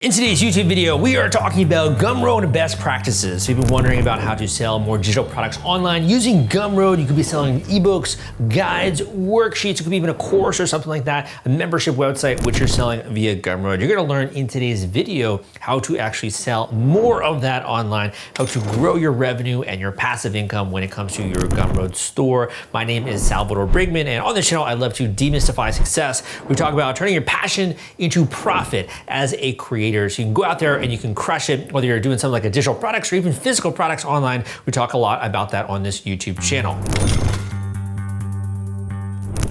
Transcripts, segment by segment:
In today's YouTube video, we are talking about Gumroad best practices. So if you've been wondering about how to sell more digital products online using Gumroad, you could be selling ebooks, guides, worksheets, it could be even a course or something like that, a membership website, which you're selling via Gumroad. You're gonna learn in today's video how to actually sell more of that online, how to grow your revenue and your passive income when it comes to your Gumroad store. My name is Salvador Brigman, and on this channel, I love to demystify success. We talk about turning your passion into profit as a creator. So you can go out there and you can crush it, whether you're doing something like a digital products or even physical products online. We talk a lot about that on this YouTube channel.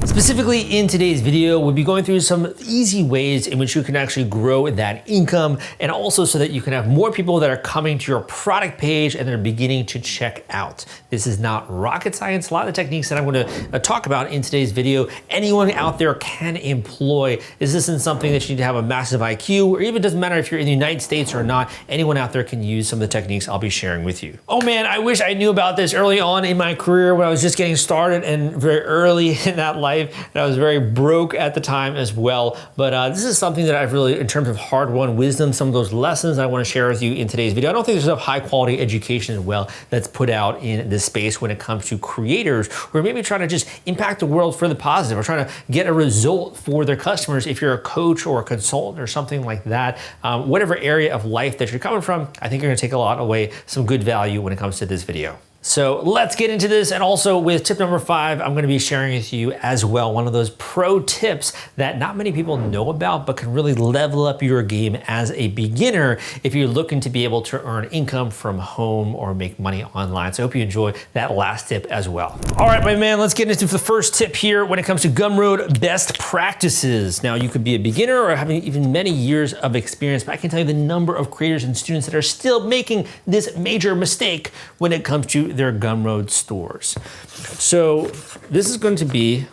Specifically in today's video, we'll be going through some easy ways in which you can actually grow that income, and also so that you can have more people that are coming to your product page and they're beginning to check out. This is not rocket science. A lot of the techniques that I'm going to talk about in today's video, anyone out there can employ. This isn't something that you need to have a massive IQ, or even doesn't matter if you're in the United States or not. Anyone out there can use some of the techniques I'll be sharing with you. Oh man, I wish I knew about this early on in my career when I was just getting started and very early in that life. And I was very broke at the time as well. But this is something that I've really, in terms of hard-won wisdom, some of those lessons I want to share with you in today's video. I don't think there's enough high-quality education as well that's put out in this space when it comes to creators who are maybe trying to just impact the world for the positive, or trying to get a result for their customers. If you're a coach or a consultant or something like that, whatever area of life that you're coming from, I think you're going to take a lot away, some good value when it comes to this video. So let's get into this. And also with tip number 5, I'm going to be sharing with you as well one of those pro tips that not many people know about, but can really level up your game as a beginner if you're looking to be able to earn income from home or make money online. So I hope you enjoy that last tip as well. All right, my man, let's get into the first tip here when it comes to Gumroad best practices. Now, you could be a beginner or having even many years of experience, but I can tell you the number of creators and students that are still making this major mistake when it comes to their Gumroad stores. So this is going to be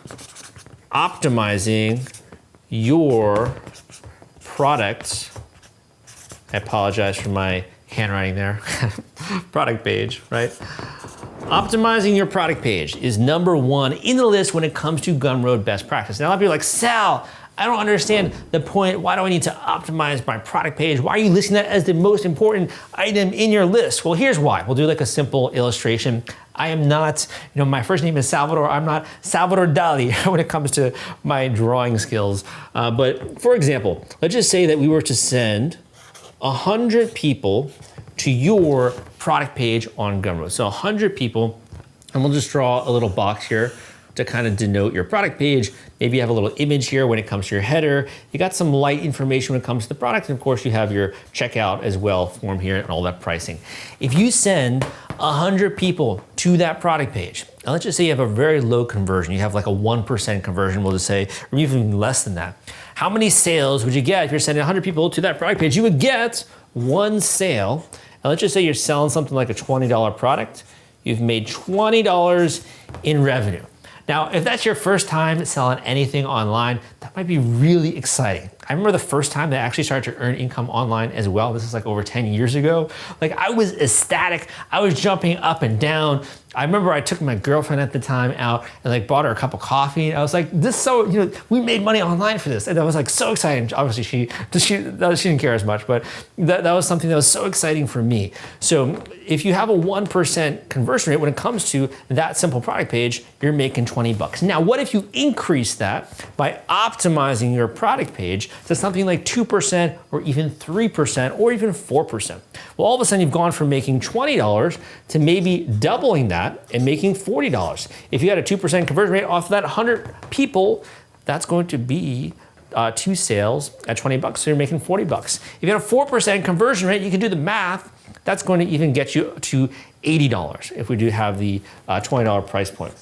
optimizing your products. I apologize for my handwriting there. Product page, right? Optimizing your product page is number 1 in the list when it comes to Gumroad best practice. Now, a lot of people are like, Sal, I don't understand the point. Why do I need to optimize my product page? Why are you listing that as the most important item in your list? Well, here's why. We'll do like a simple illustration. I am not, my first name is Salvador. I'm not Salvador Dali when it comes to my drawing skills. But for example, let's just say that we were to send 100 people to your product page on Gumroad. So 100 people, and we'll just draw a little box here to kind of denote your product page. Maybe you have a little image here when it comes to your header. You got some light information when it comes to the product. And of course you have your checkout as well form here and all that pricing. If you send 100 people to that product page, and let's just say you have a very low conversion, you have like a 1% conversion, we'll just say, or even less than that. How many sales would you get if you're sending 100 people to that product page? You would get 1 sale. And let's just say you're selling something like a $20 product. You've made $20 in revenue. Now, if that's your first time selling anything online, that might be really exciting. I remember the first time that I actually started to earn income online as well. This is like over 10 years ago. Like, I was ecstatic. I was jumping up and down. I remember I took my girlfriend at the time out and like bought her a cup of coffee. I was like, we made money online for this. And I was like so excited. Obviously she didn't care as much, but that was something that was so exciting for me. So if you have a 1% conversion rate when it comes to that simple product page, you're making 20 bucks. Now, what if you increase that by optimizing your product page to something like 2% or even 3% or even 4%? Well, all of a sudden you've gone from making $20 to maybe doubling that and making $40. If you had a 2% conversion rate off of that 100 people, that's going to be 2 sales at 20 bucks, so you're making 40 bucks. If you had a 4% conversion rate, you can do the math, that's going to even get you to $80 if we do have the $20 price point.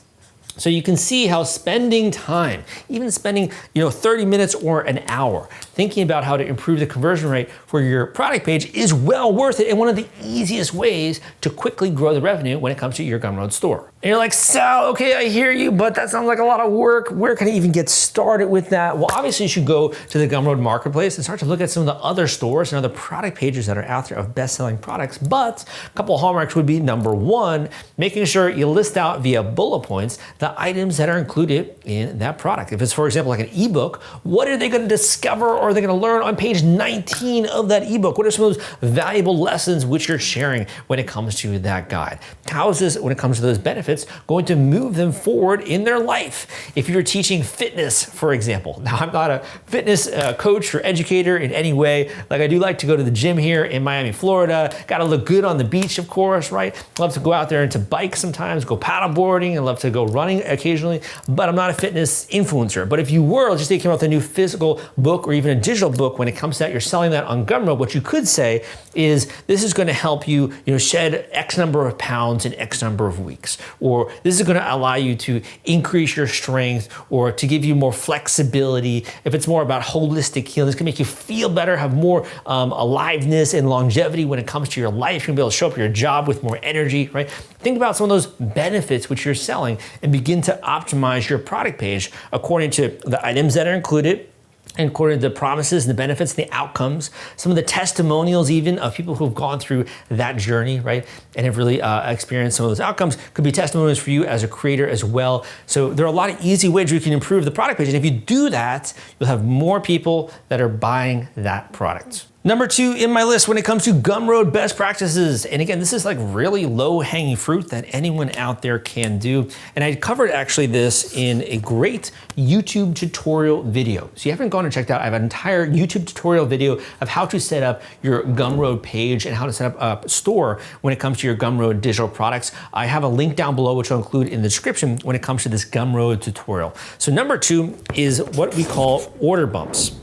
So you can see how spending time, even spending 30 minutes or an hour, thinking about how to improve the conversion rate for your product page is well worth it, and one of the easiest ways to quickly grow the revenue when it comes to your Gumroad store. And you're like, Sal, okay, I hear you, but that sounds like a lot of work. Where can I even get started with that? Well, obviously you should go to the Gumroad marketplace and start to look at some of the other stores and other product pages that are out there of best-selling products. But a couple of hallmarks would be, number one, making sure you list out via bullet points the items that are included in that product. If it's, for example, like an ebook, what are they going to discover or are they going to learn on page 19 of that ebook? What are some of those valuable lessons which you're sharing when it comes to that guide? How is this, when it comes to those benefits, going to move them forward in their life? If you're teaching fitness, for example, now I'm not a fitness coach or educator in any way. Like, I do like to go to the gym here in Miami, Florida. Got to look good on the beach, of course, right? Love to go out there and to bike sometimes, go paddleboarding, and love to go running occasionally, but I'm not a fitness influencer. But if you were, let's just say you came out with a new physical book or even a digital book, when it comes to that, you're selling that on Gumroad, what you could say is, this is going to help you, shed X number of pounds in X number of weeks. Or this is going to allow you to increase your strength or to give you more flexibility. If it's more about holistic healing, this can make you feel better, have more aliveness and longevity when it comes to your life. You're going to be able to show up at your job with more energy, right? Think about some of those benefits which you're selling and begin to optimize your product page according to the items that are included, and according to the promises and the benefits and the outcomes, some of the testimonials even of people who've gone through that journey, right? And have really experienced some of those outcomes. Could be testimonials for you as a creator as well. So there are a lot of easy ways you can improve the product page. And if you do that, you'll have more people that are buying that product. Number two in my list when it comes to Gumroad best practices. And again, this is like really low hanging fruit that anyone out there can do. And I covered actually this in a great YouTube tutorial video. So you haven't gone and checked out, I have an entire YouTube tutorial video of how to set up your Gumroad page and how to set up a store when it comes to your Gumroad digital products. I have a link down below, which I'll include in the description when it comes to this Gumroad tutorial. So number two is what we call order bumps.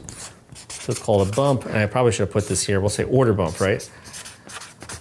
So it's called a bump, and I probably should have put this here. We'll say order bump, right?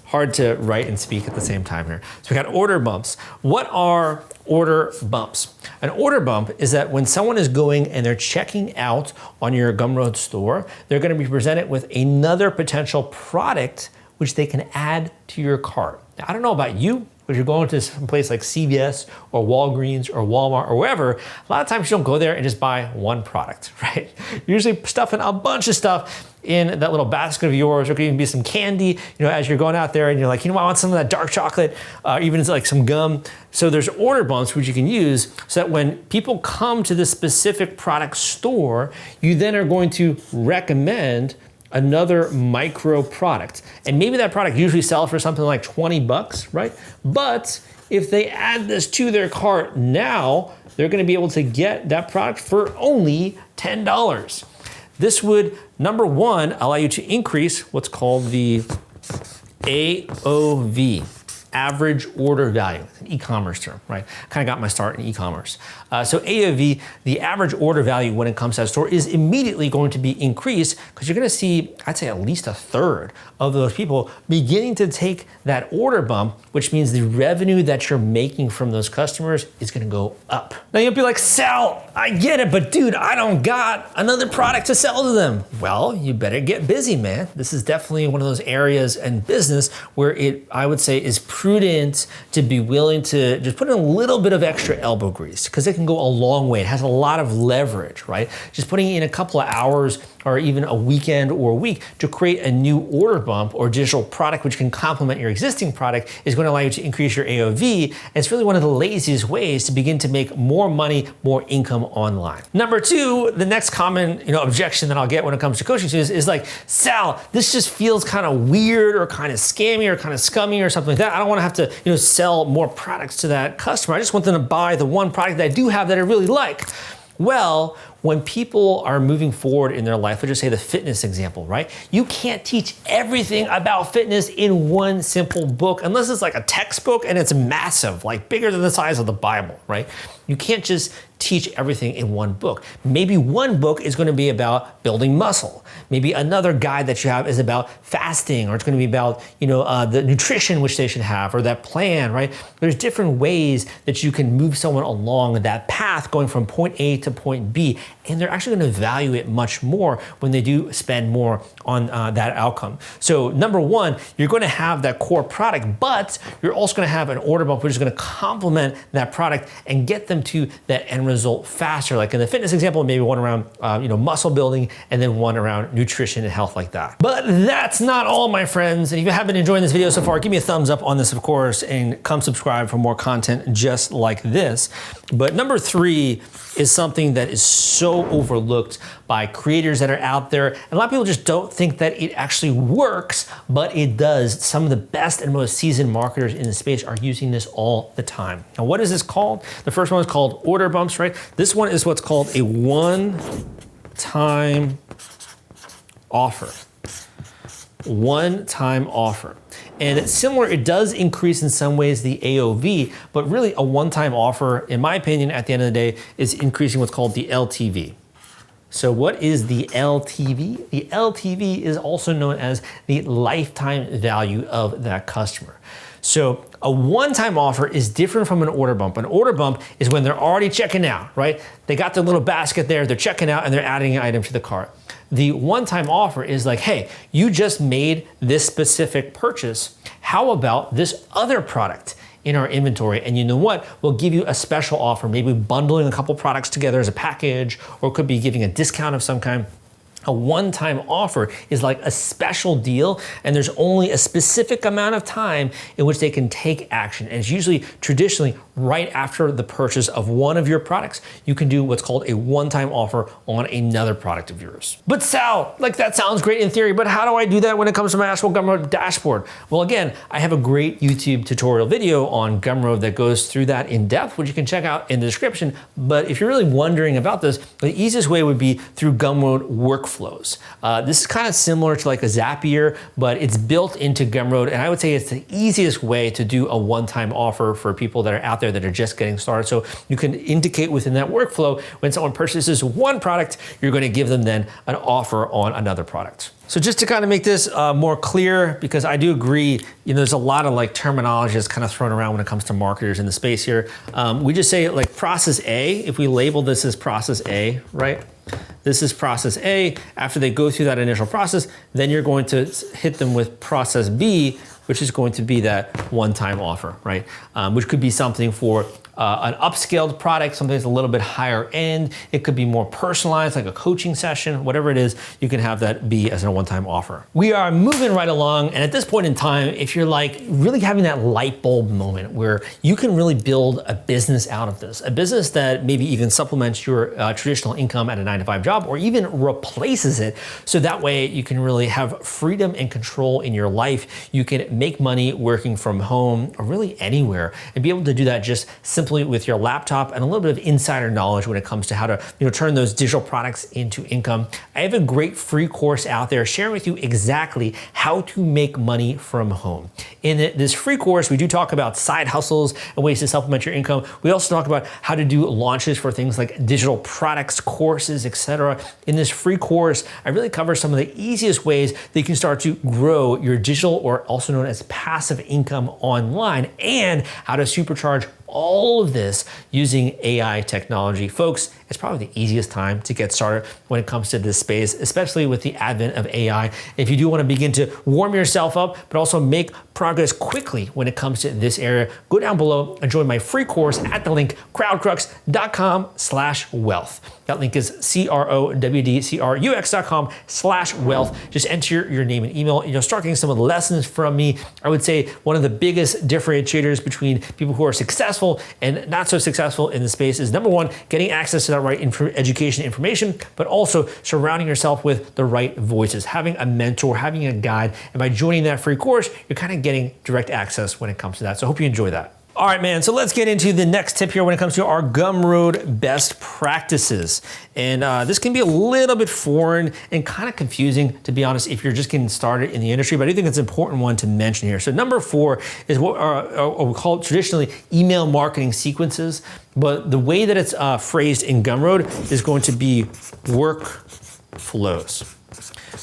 Hard to write and speak at the same time here. So we got order bumps. What are order bumps? An order bump is that when someone is going and they're checking out on your Gumroad store, they're going to be presented with another potential product which they can add to your cart. Now, I don't know about you, but if you're going to some place like CVS or Walgreens or Walmart or wherever, a lot of times you don't go there and just buy one product, right? You're usually stuffing a bunch of stuff in that little basket of yours. Or it could even be some candy, as you're going out there and you're like, I want some of that dark chocolate, even like some gum. So there's order bumps which you can use so that when people come to this specific product store, you then are going to recommend another micro product. And maybe that product usually sells for something like 20 bucks, right? But if they add this to their cart now, they're gonna be able to get that product for only $10. This would, number one, allow you to increase what's called the AOV, average order value. It's an e-commerce term, right? Kind of got my start in e-commerce. So AOV, the average order value when it comes to that store, is immediately going to be increased because you're going to see, I'd say at least a third of those people beginning to take that order bump, which means the revenue that you're making from those customers is going to go up. Now you'll be like, Sal, I get it, but dude, I don't got another product to sell to them. Well, you better get busy, man. This is definitely one of those areas in business where I would say, is prudent to be willing to just put in a little bit of extra elbow grease because it can go a long way. It has a lot of leverage, right? Just putting in a couple of hours or even a weekend or a week to create a new order bump or digital product which can complement your existing product is going to allow you to increase your AOV. And it's really one of the laziest ways to begin to make more money, more income online. Number two, the next common objection that I'll get when it comes to coaching is like, Sal, this just feels kind of weird or kind of scammy or kind of scummy or something like that. I don't want to have to sell more products to that customer. I just want them to buy the one product that I do have that I really like. Well, when people are moving forward in their life, let's just say the fitness example, right? You can't teach everything about fitness in one simple book unless it's like a textbook and it's massive, like bigger than the size of the Bible, right? You can't just teach everything in one book. Maybe one book is going to be about building muscle. Maybe another guide that you have is about fasting, or it's going to be about, the nutrition which they should have, or that plan, right? There's different ways that you can move someone along that path going from point A to point B, and they're actually going to value it much more when they do spend more on that outcome. So number one, you're going to have that core product, but you're also going to have an order bump which is going to complement that product and get them to that end result faster. Like in the fitness example, maybe one around muscle building, and then one around nutrition and health like that. But that's not all, my friends. And if you have been enjoying this video so far, give me a thumbs up on this, of course, and come subscribe for more content just like this. But number three is something that is so overlooked by creators that are out there. And a lot of people just don't think that it actually works, but it does. Some of the best and most seasoned marketers in the space are using this all the time. Now, what is this called? The first one is called order bumps, right? This one is what's called a one-time offer. One-time offer. And it's similar, it does increase in some ways the AOV, but really a one-time offer, in my opinion, at the end of the day, is increasing what's called the LTV. So what is the LTV? The LTV is also known as the lifetime value of that customer. So a one-time offer is different from an order bump. An order bump is when they're already checking out, right? They got their little basket there, they're checking out, and they're adding an item to the cart. The one-time offer is like, hey, you just made this specific purchase. How about this other product in our inventory? And you know what? We'll give you a special offer, maybe bundling a couple products together as a package, or it could be giving a discount of some kind. A one-time offer is like a special deal, and there's only a specific amount of time in which they can take action. And it's usually traditionally right after the purchase of one of your products. You can do what's called a one-time offer on another product of yours. But Sal, like that sounds great in theory, but how do I do that when it comes to my actual Gumroad dashboard? Well, again, I have a great YouTube tutorial video on Gumroad that goes through that in depth, which you can check out in the description. But if you're really wondering about this, the easiest way would be through Gumroad workflows. This is kind of similar to like a Zapier, but it's built into Gumroad, and I would say it's the easiest way to do a one-time offer for people that are out there that are just getting started. So you can indicate within that workflow when someone purchases one product, you're going to give them then an offer on another product. So just to kind of make this more clear, because I do agree, there's a lot of like terminology that's kind of thrown around when it comes to marketers in the space here. We just say like process A, if we label this as process A, right? This is process A. After they go through that initial process, then you're going to hit them with process B, which is going to be that one-time offer, right? Which could be something for an upscaled product, something that's a little bit higher end. It could be more personalized, like a coaching session, whatever it is, you can have that be as a one-time offer. We are moving right along, and at this point in time, if you're like really having that light bulb moment where you can really build a business out of this, a business that maybe even supplements your traditional income at a 9-to-5 job, or even replaces it, so that way you can really have freedom and control in your life. You can make money working from home or really anywhere, and be able to do that just simply with your laptop and a little bit of insider knowledge when it comes to how to turn those digital products into income. I have a great free course out there sharing with you exactly how to make money from home. In this free course, we do talk about side hustles and ways to supplement your income. We also talk about how to do launches for things like digital products, courses, etc. In this free course, I really cover some of the easiest ways that you can start to grow your digital, or also known as passive income, online, and how to supercharge all of this using AI technology. Folks, it's probably the easiest time to get started when it comes to this space, especially with the advent of AI. If you do want to begin to warm yourself up, but also make progress quickly when it comes to this area, go down below and join my free course at the link crowdcrux.com/wealth. That link is crowdcrux.com/wealth. Just enter your name and email, and you'll start getting some of the lessons from me. I would say one of the biggest differentiators between people who are successful and not so successful in the space is, number one, getting access to that right education information, but also surrounding yourself with the right voices, having a mentor, having a guide. And by joining that free course, you're kind of getting direct access when it comes to that. So I hope you enjoy that. All right, man, so let's get into the next tip here when it comes to our Gumroad best practices. And this can be a little bit foreign and kind of confusing, to be honest, if you're just getting started in the industry, but I do think it's an important one to mention here. So number 4 is what we call traditionally email marketing sequences, but the way that it's phrased in Gumroad is going to be workflows.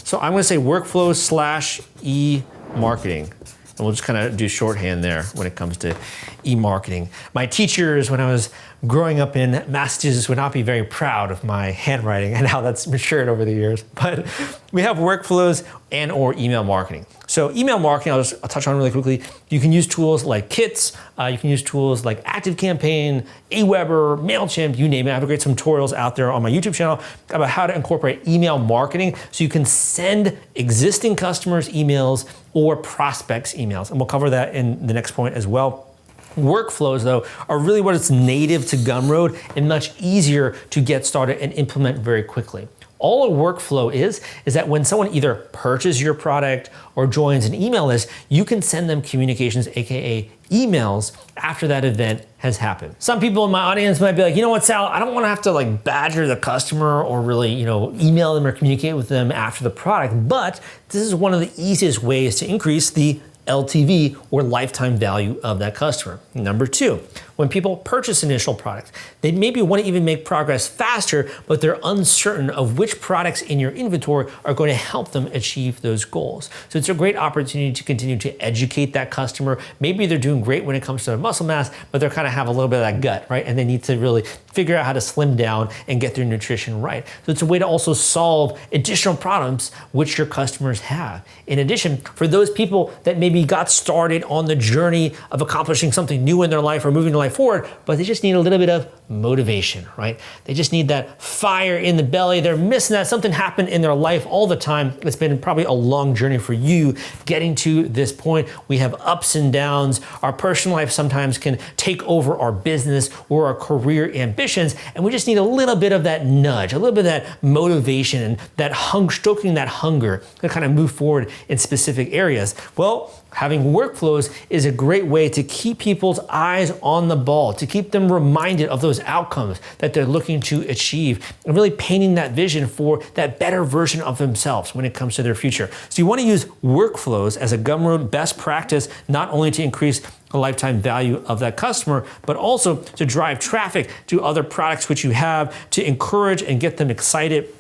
So I'm gonna say workflows / e-marketing. And we'll just kind of do shorthand there when it comes to e-marketing. My teachers, when I was growing up in Massachusetts, would not be very proud of my handwriting and how that's matured over the years. But we have workflows and or email marketing. So email marketing, I'll touch on really quickly. You can use tools like Kits. You can use tools like ActiveCampaign, Aweber, MailChimp, you name it. I have great tutorials out there on my YouTube channel about how to incorporate email marketing so you can send existing customers emails or prospects emails. And we'll cover that in the next point as well. Workflows, though, are really what is native to Gumroad and much easier to get started and implement very quickly. All a workflow is that when someone either purchases your product or joins an email list, you can send them communications, AKA emails, after that event has happened. Some people in my audience might be like, you know what, Sal, I don't want to have to like badger the customer or really, email them or communicate with them after the product, but this is one of the easiest ways to increase the LTV or lifetime value of that customer. Number 2, when people purchase initial products, they maybe want to even make progress faster, but they're uncertain of which products in your inventory are going to help them achieve those goals. So it's a great opportunity to continue to educate that customer. Maybe they're doing great when it comes to their muscle mass, but they're kind of have a little bit of that gut, right? And they need to really figure out how to slim down and get their nutrition right. So it's a way to also solve additional problems which your customers have. In addition, for those people that maybe got started on the journey of accomplishing something new in their life or moving their life forward, but they just need a little bit of motivation, right? They just need that fire in the belly. They're missing that. Something happened in their life all the time. It's been probably a long journey for you getting to this point. We have ups and downs. Our personal life sometimes can take over our business or our career ambitions, and we just need a little bit of that nudge, a little bit of that motivation and that stoking that hunger to kind of move forward in specific areas. Well, having workflows is a great way to keep people's eyes on the ball, to keep them reminded of those outcomes that they're looking to achieve, and really painting that vision for that better version of themselves when it comes to their future. So you want to use workflows as a Gumroad best practice, not only to increase the lifetime value of that customer, but also to drive traffic to other products which you have, to encourage and get them excited.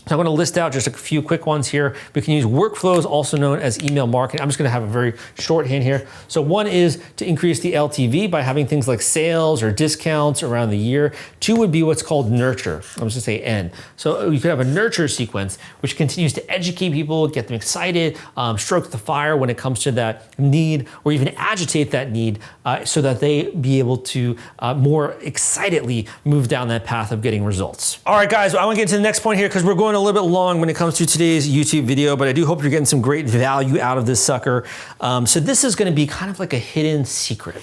So I'm going to list out just a few quick ones here. We can use workflows, also known as email marketing. I'm just going to have a very shorthand here. So one is to increase the LTV by having things like sales or discounts around the year. 2 would be what's called nurture. I'm just going to say N. So you could have a nurture sequence, which continues to educate people, get them excited, stroke the fire when it comes to that need, or even agitate that need so that they be able to more excitedly move down that path of getting results. All right, guys, I want to get to the next point here because we're going a little bit long when it comes to today's YouTube video, but I do hope you're getting some great value out of this sucker. So this is going to be kind of like a hidden secret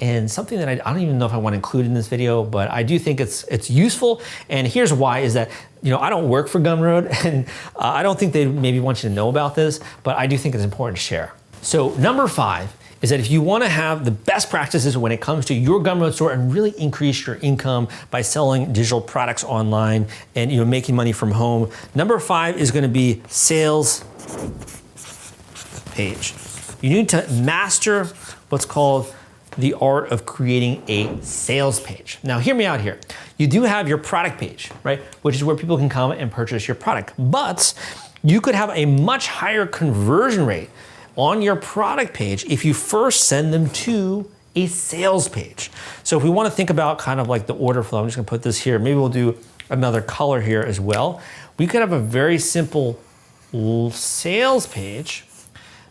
and something that I don't even know if I want to include in this video, but I do think it's useful. And here's why is that, I don't work for Gumroad and I don't think they maybe want you to know about this, but I do think it's important to share. So number 5 is that if you want to have the best practices when it comes to your Gumroad store and really increase your income by selling digital products online and making money from home, number 5 is going to be sales page. You need to master what's called the art of creating a sales page. Now, hear me out here. You do have your product page, right? Which is where people can come and purchase your product, but you could have a much higher conversion rate on your product page if you first send them to a sales page. So if we want to think about kind of like the order flow, I'm just gonna put this here. Maybe we'll do another color here as well. We could have a very simple sales page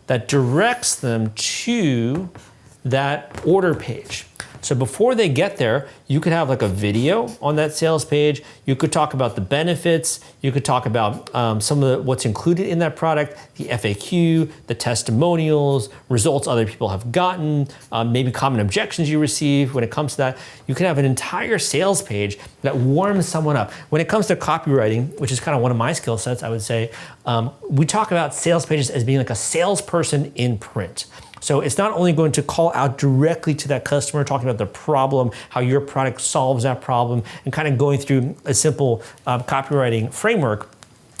that directs them to that order page. So before they get there, you could have like a video on that sales page. You could talk about the benefits. You could talk about some of what's included in that product, the FAQ, the testimonials, results other people have gotten, maybe common objections you receive when it comes to that. You could have an entire sales page that warms someone up. When it comes to copywriting, which is kind of one of my skill sets, I would say, we talk about sales pages as being like a salesperson in print. So it's not only going to call out directly to that customer, talking about the problem, how your product solves that problem, and kind of going through a simple copywriting framework,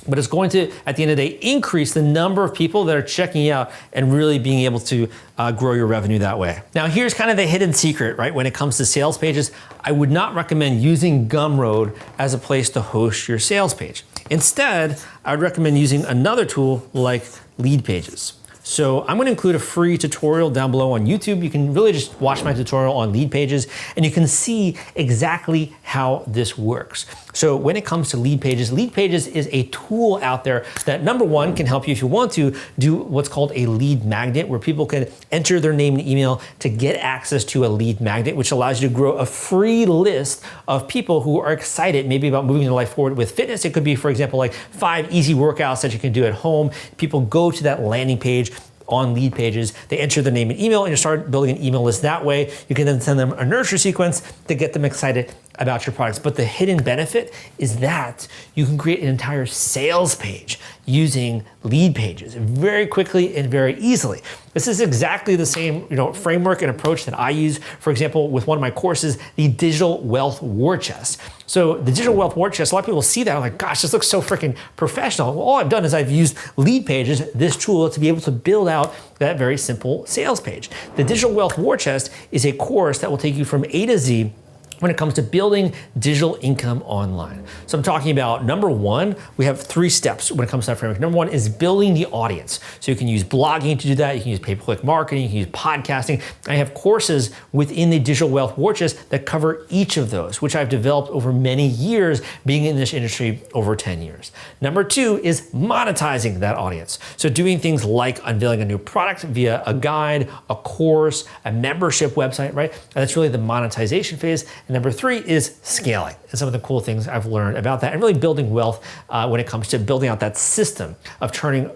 but it's going to, at the end of the day, increase the number of people that are checking out and really being able to grow your revenue that way. Now, here's kind of the hidden secret, right? When it comes to sales pages, I would not recommend using Gumroad as a place to host your sales page. Instead, I would recommend using another tool like Lead Pages. So I'm going to include a free tutorial down below on YouTube. You can really just watch my tutorial on Lead Pages and you can see exactly how this works. So when it comes to Lead Pages is a tool out there that, number one, can help you if you want to do what's called a lead magnet, where people can enter their name and email to get access to a lead magnet, which allows you to grow a free list of people who are excited maybe about moving their life forward with fitness. It could be, for example, like 5 easy workouts that you can do at home. People go to that landing page on Lead Pages, they enter their name and email, and you start building an email list that way. You can then send them a nurture sequence to get them excited about your products. But the hidden benefit is that you can create an entire sales page using Lead Pages very quickly and very easily. This is exactly the same framework and approach that I use, for example, with one of my courses, the Digital Wealth War Chest. So the Digital Wealth War Chest, a lot of people see that, I'm like, gosh, this looks so freaking professional. Well, all I've done is I've used Lead Pages, this tool, to be able to build out that very simple sales page. The Digital Wealth War Chest is a course that will take you from A to Z when it comes to building digital income online. So I'm talking about, number one, we have 3 steps when it comes to that framework. Number one is building the audience. So you can use blogging to do that. You can use pay-per-click marketing. You can use podcasting. I have courses within the Digital Wealth War Chest that cover each of those, which I've developed over many years, being in this industry over 10 years. Number 2 is monetizing that audience. So doing things like unveiling a new product via a guide, a course, a membership website, right? And that's really the monetization phase. And number 3 is scaling, and some of the cool things I've learned about that, and really building wealth when it comes to building out that system of turning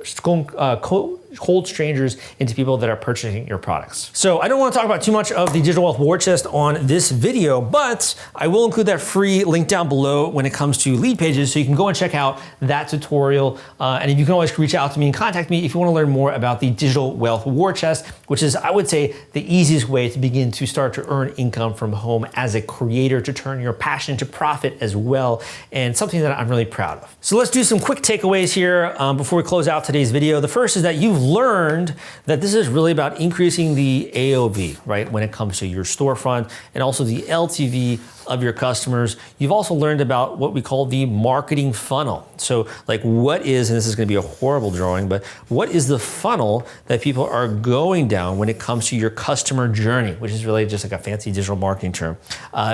cold strangers into people that are purchasing your products. So I don't want to talk about too much of the Digital Wealth War Chest on this video, but I will include that free link down below when it comes to Lead Pages, so you can go and check out that tutorial. And you can always reach out to me and contact me if you want to learn more about the Digital Wealth War Chest, which is, I would say, the easiest way to begin to start to earn income from home as a creator, to turn your passion into profit as well, and something that I'm really proud of. So let's do some quick takeaways here before we close out today's video. The first is that you've learned that this is really about increasing the AOV, right, when it comes to your storefront, and also the LTV of your customers. You've also learned about what we call the marketing funnel. So like, what is, and this is going to be a horrible drawing, but what is the funnel that people are going down when it comes to your customer journey, which is really just like a fancy digital marketing term,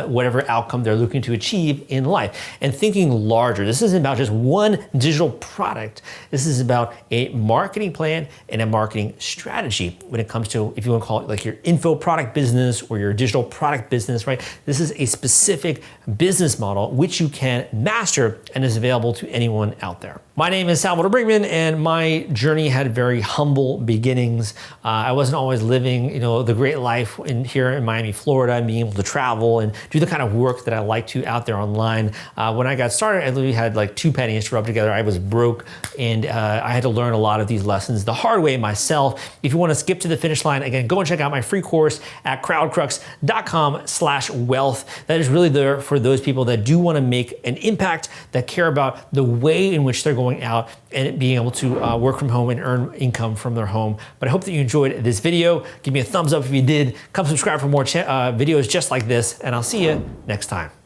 whatever outcome they're looking to achieve in life. And thinking larger. This isn't about just one digital product. This is about a marketing plan and a marketing strategy when it comes to, if you want to call it like your info product business or your digital product business, right? This is a specific business model which you can master and is available to anyone out there. My name is Salvador Brinkman, and my journey had very humble beginnings. I wasn't always living, the great life here in Miami, Florida, and being able to travel and do the kind of work that I like to out there online. When I got started, I literally had like 2 pennies to rub together. I was broke, and I had to learn a lot of these lessons the hard way myself. If you want to skip to the finish line, again, go and check out my free course at crowdcrux.com/wealth. That is really there for those people that do want to make an impact, that care about the way in which they're going out and being able to work from home and earn income from their home. But I hope that you enjoyed this video. Give me a thumbs up if you did. Come subscribe for more videos just like this, and I'll see you next time.